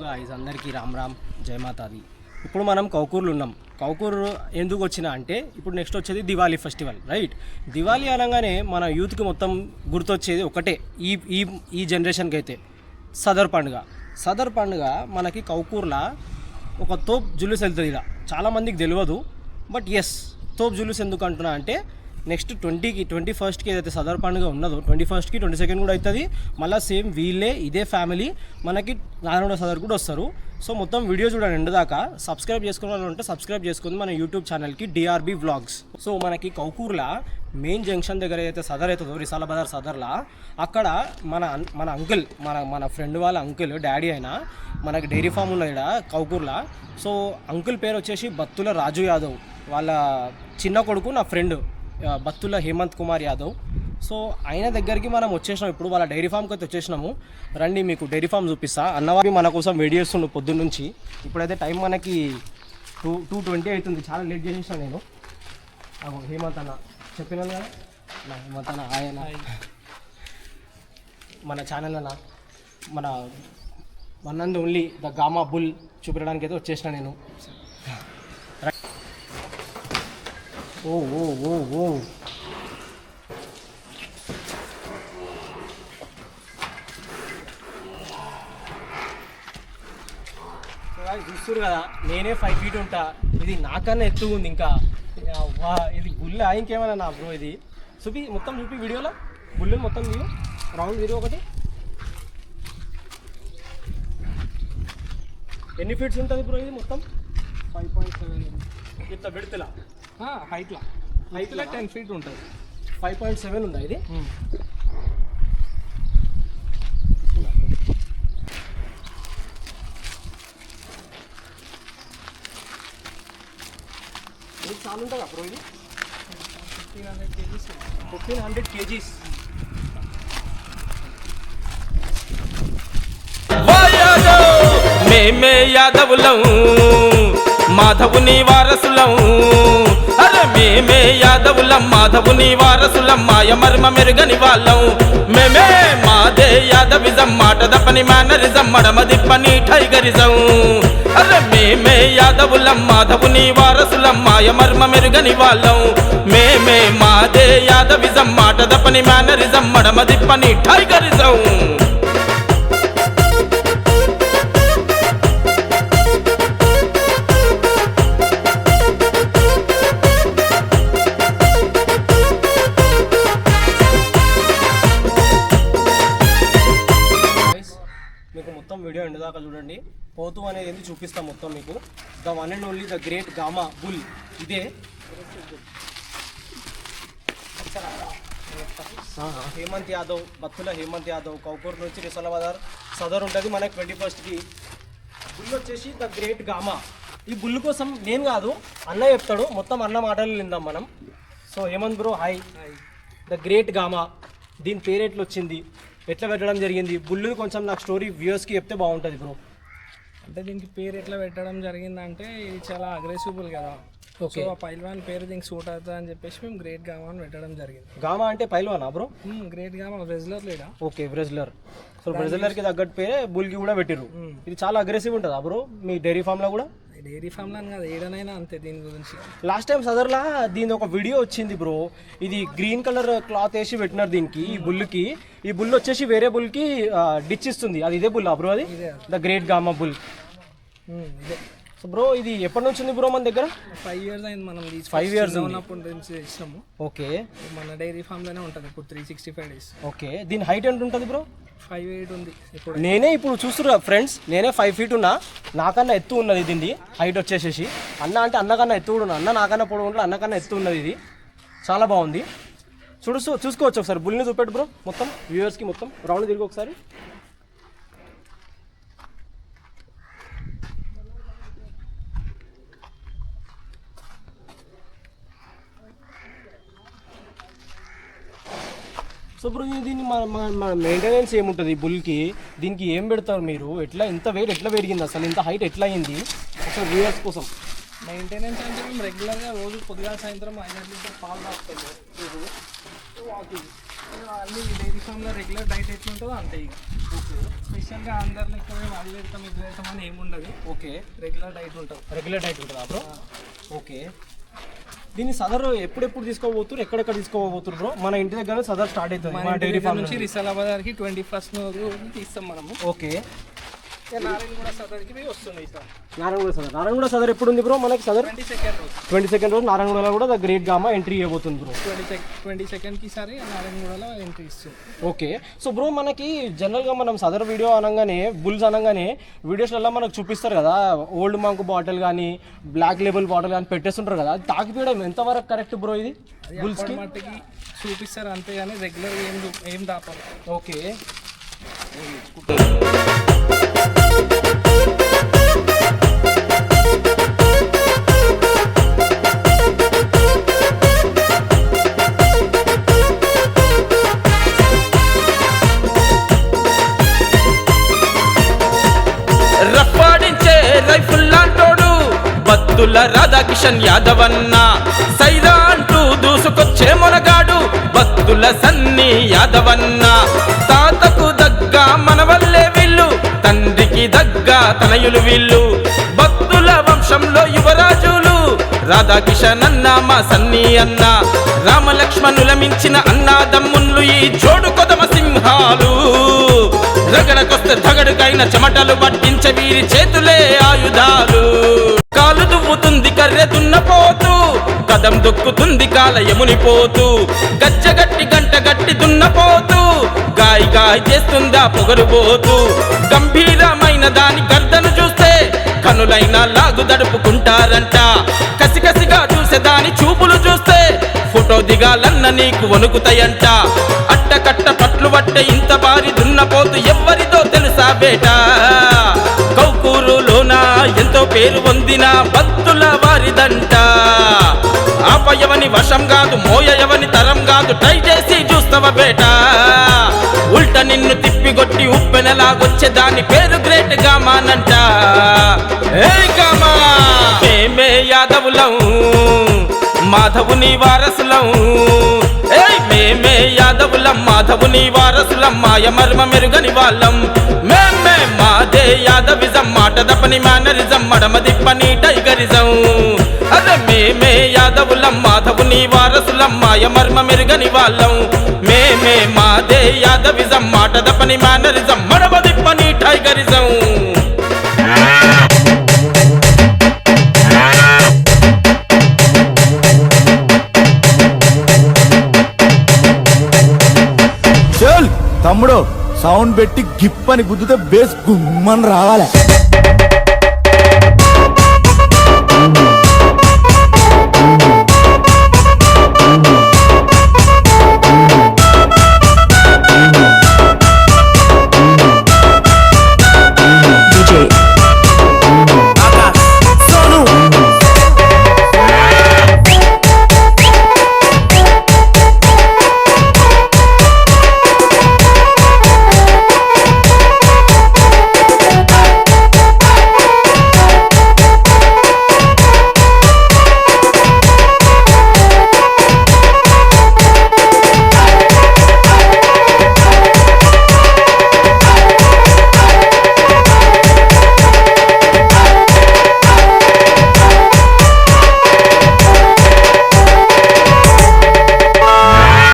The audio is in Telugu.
గాయ్స్ అందరికీ రామ్ రామ్ జై మాతాది. ఇప్పుడు మనం కౌకూర్లో ఉన్నాం. కౌకూర్ ఎందుకు వచ్చినా అంటే ఇప్పుడు నెక్స్ట్ వచ్చేది దివాళీ ఫెస్టివల్, రైట్? దివాళీ అనగానే మన యూత్కి మొత్తం గుర్తొచ్చేది ఒకటే, ఈ ఈ ఈ జనరేషన్కి అయితే సదర్ పండుగ మనకి కౌకూర్లో ఒక తోప్ జులుస్ వెళ్తుంది. ఇలా చాలామందికి తెలియదు, బట్ ఎస్, తోప్ జులుస్ ఎందుకు అంటున్నా అంటే నెక్స్ట్ 21కి ఏదైతే సదర్ పండుగ ఉన్నదో 21కి 22nd కూడా అవుతుంది. మళ్ళీ సేమ్ వీళ్ళే ఇదే ఫ్యామిలీ మనకి నారాయణ సదర్ కూడా వస్తారు. సో మొత్తం వీడియో చూడండి ఎండ్ దాకా. సబ్స్క్రైబ్ చేసుకోవాలంటే సబ్స్క్రైబ్ చేసుకుంది మన యూట్యూబ్ ఛానల్కి డిఆర్బి వ్లాగ్స్. సో మనకి కౌకూర్లో మెయిన్ జంక్షన్ దగ్గర అయితే సదర్ అవుతుందో రిసాల బజార్ సదర్లా, అక్కడ మన అంకుల్ మన ఫ్రెండ్ వాళ్ళ అంకుల్ డాడీ అయినా మనకి డైరీ ఫామ్ ఉన్నది ఇక్కడ కౌకూర్లో. సో అంకుల్ పేరు వచ్చేసి బత్తుల రాజు యాదవ్, వాళ్ళ చిన్న కొడుకు నా ఫ్రెండ్ బత్తుల హేమంత్ కుమార్ యాదవ్. సో ఆయన దగ్గరికి మనం వచ్చేసినాం. ఇప్పుడు వాళ్ళ డైరీ ఫామ్కి అయితే వచ్చేసినాము. రండి మీకు డైరీ ఫామ్ చూపిస్తా. అన్నవారి మన కోసం వెయిట్ చేస్తుండు పొద్దున్న నుంచి. ఇప్పుడైతే టైం మనకి 2:20 అవుతుంది. చాలా లేట్ చేసేసాను నేను. హేమంత్ అన్న చెప్పినాను కదా, హేమంత్ అన్న ఆయన మన ఛానల్ అన్న మన one and only da Gama bull చూపించడానికి అయితే వచ్చేసిన నేను. ఓ ఓ ఓ ఓ చూస్తున్నారు కదా, నేనే 5 feet ఉంటా. ఇది నాకన్నా ఎత్తుగా ఉంది. ఇంకా వా, ఇది గుళ్ళ ఇంకేమైనా నా బ్రో? ఇది మొత్తం చూపి వీడియోలో గుళ్ళు మొత్తం తీరు, రౌండ్ తిరిగి ఒకటి. ఎన్ని ఫీట్స్ ఉంటుంది బ్రో ఇది మొత్తం? 5.7 ఇట్లా విడతలా హైట్లో 10 feet ఉంటుంది. 5.7 ఉందా ఇది? ఇది చాలా ఉంటుందా బ్రో? ఇది 1500 kgs. మేమే యాదవులం, మాధవుని వారసులం. అరే మేమే యాదవులం, మాధవుని వారసులం. మాయ మర్మ మెరుగని వాళ్ళం మేమే. మాదే యాదవిజం, మాట దప్పని మేనరిజం, మడమ దిప్పని టైగరిజం. అరే మేమే యాదవులం, మాధవుని వారసులం. మాయ మర్మ మెరుగని వాళ్ళం మేమే. మాదే యాదవిజం, మాట దప్పని మేనరిజం, మడమ దిప్పని టైగరిజం. మీకు మొత్తం వీడియో ఎండ్ దాకా చూడండి. పోతూ అనేది ఏంటి చూపిస్తాం మొత్తం మీకు. The one and only the great gamma bull ఇదే. హేమంత్ యాదవ్, బత్తుల హేమంత్ యాదవ్, కౌకూర్ నుంచి రిసాల బజార్ సదర్ ఉంటుంది మనకి 21కి. బుల్ వచ్చేసి ద గ్రేట్ గామా. ఈ బుల్ కోసం నేను కాదు, అన్న చెప్తాడు. మొత్తం అన్న మాటలు విందాం మనం. So Hemanth bro hi. The great Gama, దీని పేరు ఎట్లా వచ్చింది, ఎట్లా పెట్టడం జరిగింది? బుల్లు కొంచెం నాకు స్టోరీ వ్యూవర్స్కి చెప్తే బాగుంటుంది బ్రో. అంటే దీనికి పేరు ఎట్లా పెట్టడం జరిగిందంటే, ఇది చాలా అగ్రెసిబుల్ కదా. ఓకే, ఆ పైల్వాన్ పేరు దీనికి సూట్ అవుతుంది అని చెప్పేసి మేము గ్రేట్ గామా అని పెట్టడం జరిగింది. గామా అంటే పైల్వానా బ్రో? గ్రేట్ గామా రెజ్లర్ లేడా? Okay, wrestler. సో రెజ్లర్కి తగ్గట్టు పేరే బుల్కి కూడా పెట్టిర్రు. ఇది చాలా అగ్రెసివ్ ఉంటుందా బ్రో మీ డైరీ ఫామ్లో కూడా? డైరీ ఫామ్లో కాదు, ఏడనైనా అంతే. దీని గురించి లాస్ట్ టైం సదర్లా దీని ఒక వీడియో వచ్చింది బ్రో. ఇది గ్రీన్ కలర్ క్లాత్ వేసి పెట్టినారు దీనికి, ఈ బుల్కి. ఈ బుల్ వచ్చేసి వేరే బుల్కి డిచ్ ఇస్తుంది. అది ఇదే బుల్ బ్రో? అది ద గ్రేట్ గామా బుల్ ఇదే. సో బ్రో ఇది ఎప్పటి నుంచి ఉంది బ్రో మన దగ్గర? 5 years అయింది. మనం 5 years ఉన్నప్పుడు ఇచ్చినాము. ఓకే, మన డైరీ ఫామ్లోనే ఉంటుంది ఇప్పుడు 365 days. ఓకే, దీని హైట్ ఎంత ఉంటుంది బ్రో? 5'8" ఉంది ఇప్పుడు. నేనే ఇప్పుడు చూస్తున్నా ఫ్రెండ్స్, నేనే 5 feet ఉన్నా. నాకన్నా ఎత్తు ఉన్నది దీన్ని హైట్ వచ్చేసేసి. అన్న అంటే అన్నకన్నా ఎత్తు కూడా ఉన్నా, అన్న నాకన్నా పొడవు ఉంటే అన్నకన్నా ఎత్తు ఉన్నది. ఇది చాలా బాగుంది. చూసుకోవచ్చు ఒకసారి. బుల్ని చూపెట్టు బ్రో మొత్తం వ్యూవర్స్కి. మొత్తం రౌండ్ తిరిగి ఒకసారి. సో బ్రో దీన్ని మన మెయింటెనెన్స్ ఏముంటుంది బుల్కి? దీనికి ఏం పెడతారు మీరు? ఎట్లా ఇంత వెయిట్ ఎట్లా పెరిగింది అసలు? ఇంత హైట్ ఎట్లా అయింది? ఒకసారి వ్యూవర్స్ కోసం. మెయింటెనెన్స్ అంటే మేము రెగ్యులర్గా రోజు పొద్దుగా సాయంత్రం 5 లీటర్ పాలు తాగుతాము. వాకింగ్ అన్ని డైరీ ఫామ్లో రెగ్యులర్ డైట్ ఎట్లా ఉంటుందో అంతే. స్పెషల్గా అందరిని ఎక్కువ అది పెడతాం ఇది పెడతాం అని ఏముండదు. ఓకే, రెగ్యులర్ డైట్ ఉంటుంది. రెగ్యులర్ డైట్ ఉంటుందా బ్రో? ఓకే. దీన్ని సదర్ ఎప్పుడెప్పుడు తీసుకోబోతున్నారు, ఎక్కడెక్కడ తీసుకోబోతున్నారు బ్రో? మన ఇంటి దగ్గర సదర్ స్టార్ట్ అవుతుంది మన డైరీ ఫార్మ్ నుంచి రిసాలాబాద్కి 21st తీస్తాం మనము. ఓకే. నారాయణగూడ సదర్కి వస్తుంది సార్. నారాయణగూడ సదర్ ఎప్పుడు ఉంది బ్రో మనకి? సదర్ 22nd రోజు నారాయణగూడలో కూడా ద గ్రేట్ గామా ఎంట్రీ ఇవ్వబోతుంది బ్రో. 22nd సారి నారాయణగూడలో ఎంట్రీ ఇస్తుంది. ఓకే. సో బ్రో మనకి జనరల్గా మనం సదర్ వీడియో అనగానే బుల్స్ అనగానే వీడియోస్లలో మనకు చూపిస్తారు కదా, ఓల్డ్ మంక్ బాటిల్ కానీ బ్లాక్ లేబుల్ బాటిల్ కానీ పెట్టేస్తుంటారు కదా, అది తాకిపీయడం ఎంతవరకు కరెక్ట్ బ్రో? ఇది బుల్స్కి మట్టికి చూపిస్తారు అంతేగాని రెగ్యులర్ ఏం దాపాలి. ఓకే. రప్పాడించే రైఫుల్ లాంటోడు బత్తుల రాధాకిషన్ యాదవ్ అన్న, సైరా అంటూ దూసుకొచ్చే మొనగాడు బత్తుల సన్ని యాదవన్న. తాతకు దగ్గ మనవల్లే వీళ్ళు, తండ్రికి దగ్గ తనయులు వీళ్ళు, బత్తుల వంశంలో యువరాజులు రాధాకిషన్ అన్న మా సన్ని అన్న. రామలక్ష్మణుల మించిన అన్నాదమ్ముళ్ళు ఈ జోడు కొదమ సింహాలు, రగడకొస్తే ధగడుకైన చెమటలు పట్టించే వీరి చేతులే ఆయుధాలు. కాలు దువ్వుతుంది కర్రె దున్నపోతూ, కదం దొక్కుతుంది కాలయమునిపోతూ, గజ్జగట్టి గంట గట్టి దున్నపోతూ, గాయ గాయ చేస్తుందా పొగరుబోతూ. గంభీరమైన దాని గర్దను చూస్తే కనులైనా లాగు దడుపుకుంటారంట, కసికసిగా చూసే దాని చూపులు చూస్తే ఫోటో దిగాలన్న నీకు వణుకుతాయంట. అట్టకట్ట పట్లు పట్టే ఇంత భారీ దున్నపోతు ఎవ్వరిదో తెలుసా బేటా? కౌకూరులోన ఎంతో పేరు పొందిన భక్తుల వారిదంట. ఆపయవని వశం కాదు, మోయవని తరం కాదు, ట్రై చేసి చూస్తావా బేటా? ఉల్ట నిన్ను తిప్పిగొట్టి ఉప్పెనలాగొచ్చే దాని పేరు గ్రేట్ గామానంట. ఏ గామా మేమే యాదవులం, మాధవుని వారసులం. మేమే యాదవులం, మాధవుని వారసులం, మాయ మర్మ మెరుగని వాళ్ళం. మేమే మాదే యాదవిజం, మాట దప్పని మేనరిజం, మడమ దిప్పని టైగరిజం. అదే మేమే యాదవులం, మాధవుని వారసులం, మాయ మర్మ మెరుగని వాళ్ళం. మేమే మాదే యాదవిజం, మాట దప్పని మేనరిజం, మడమ దిప్పని టైగరిజం. తమ్ముడు సౌండ్ పెట్టి గిప్ అని గుద్దుతే బేస్ గుమ్మని రావాలి.